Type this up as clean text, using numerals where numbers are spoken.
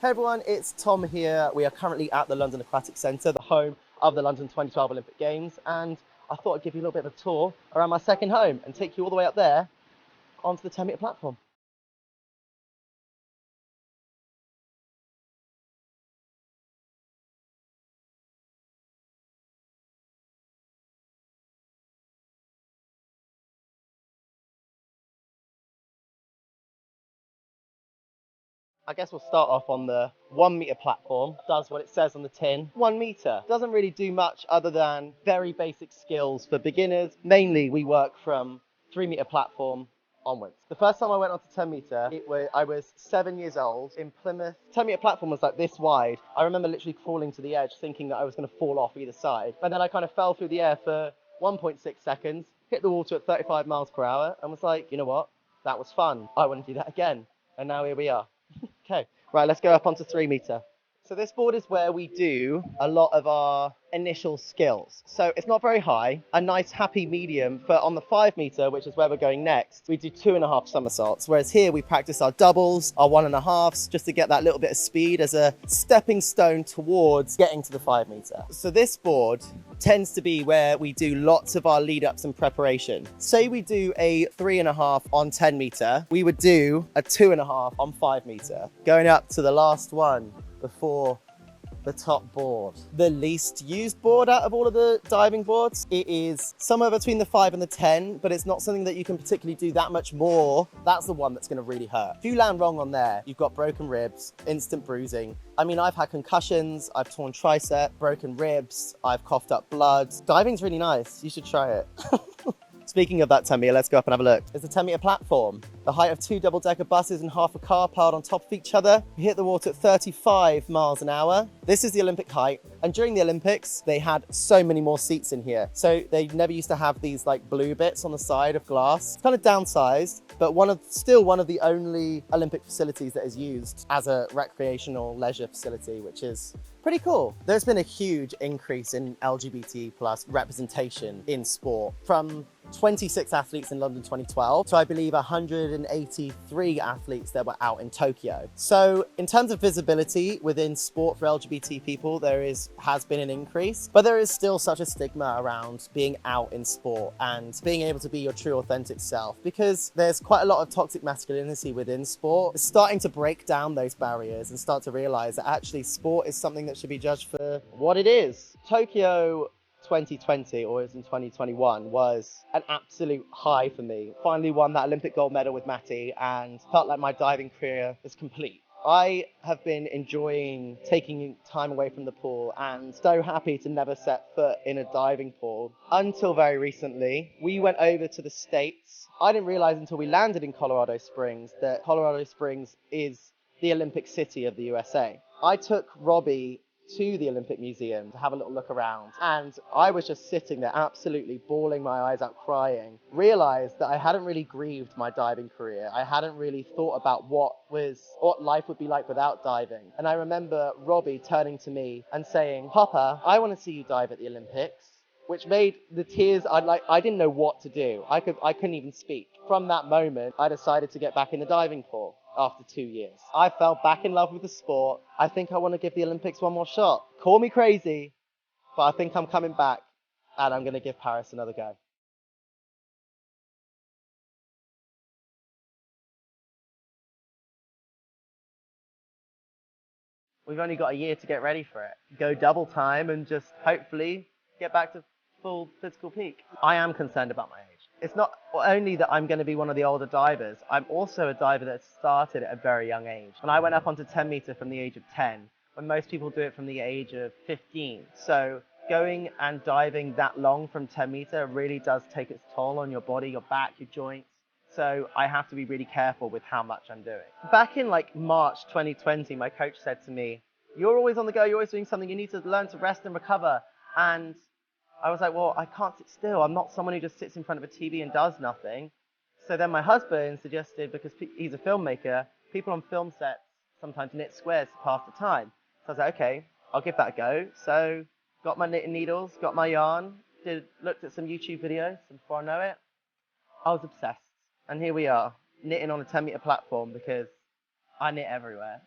Hey everyone, it's Tom here. We are currently at the London Aquatic Centre, the home of the London 2012 Olympic Games, and I thought I'd give you a little bit of a tour around my second home and take you all the way up there onto the 10-metre platform. I guess we'll start off on the 1-metre platform. Does what it says on the tin. 1 metre. Doesn't really do much other than very basic skills for beginners. Mainly, we work from 3-metre platform onwards. The first time I went onto 10 metre, I was 7 years old in Plymouth. 10-metre platform was like this wide. I remember literally crawling to the edge thinking that I was going to fall off either side. And then I kind of fell through the air for 1.6 seconds, hit the water at 35 miles per hour, and was like, you know what? That was fun. I want to do that again. And now here we are. Okay, right, let's go up onto 3 metre. So this board is where we do a lot of our initial skills. So it's not very high, a nice happy medium for on the 5 metre, which is where we're going next, we do 2.5 somersaults. Whereas here we practice our doubles, our 1.5s, just to get that little bit of speed as a stepping stone towards getting to the 5 metre. So this board tends to be where we do lots of our lead ups and preparation. Say we do a 3.5 on 10 metre, we would do a 2.5 on 5 metre, going up to the last one before the top board. The least used board out of all of the diving boards, it is somewhere between the 5 and the 10, but it's not something that you can particularly do that much more. That's the one that's going to really hurt. If you land wrong on there, you've got broken ribs, instant bruising. I mean, I've had concussions, I've torn tricep, broken ribs, I've coughed up blood. Diving's really nice. You should try it. Speaking of that 10 metre, let's go up and have a look. It's a 10 metre platform, the height of 2 double-decker buses and half a car piled on top of each other. We hit the water at 35 miles an hour. This is the Olympic height. And during the Olympics, they had so many more seats in here. So they never used to have these like blue bits on the side of glass. It's kind of downsized, but still one of the only Olympic facilities that is used as a recreational leisure facility, which is pretty cool. There's been a huge increase in LGBT plus representation in sport, from 26 athletes in London 2012 to I believe 183 athletes that were out in Tokyo. So in terms of visibility within sport for LGBT people, there has been an increase, but there is still such a stigma around being out in sport and being able to be your true authentic self, because there's quite a lot of toxic masculinity within sport. It's starting to break down those barriers and start to realize that actually sport is something that should be judged for what it is. Tokyo 2020, or it was in 2021, was an absolute high for me. Finally won that Olympic gold medal with Matty and felt like my diving career is complete. I have been enjoying taking time away from the pool and so happy to never set foot in a diving pool until very recently. We went over to the States. I didn't realize until we landed in Colorado Springs that Colorado Springs is the Olympic city of the USA. I took Robbie to the Olympic Museum to have a little look around, and I was just sitting there absolutely bawling my eyes out, crying. Realized that I hadn't really grieved my diving career. I hadn't really thought about what life would be like without diving. And I remember Robbie turning to me and saying, "Papa, I want to see you dive at the Olympics," which made the tears, I didn't know what to do. I couldn't even speak. From that moment, I decided to get back in the diving pool. After 2 years, I fell back in love with the sport. I think I want to give the Olympics one more shot. Call me crazy, but I think I'm coming back and I'm going to give Paris another go. We've only got a year to get ready for it. Go double time and just hopefully get back to full physical peak. I am concerned about my age. It's not only that I'm going to be one of the older divers, I'm also a diver that started at a very young age. And I went up onto 10 metre from the age of 10, when most people do it from the age of 15. So going and diving that long from 10 metre really does take its toll on your body, your back, your joints. So I have to be really careful with how much I'm doing. Back in like March 2020, my coach said to me, "You're always on the go, you're always doing something, you need to learn to rest and recover." And I was like, well, I can't sit still. I'm not someone who just sits in front of a TV and does nothing. So then my husband suggested, because he's a filmmaker, people on film sets sometimes knit squares to pass the time. So I was like, okay, I'll give that a go. So got my knitting needles, got my yarn, looked at some YouTube videos, and before I know it, I was obsessed. And here we are, knitting on a 10 metre platform because I knit everywhere.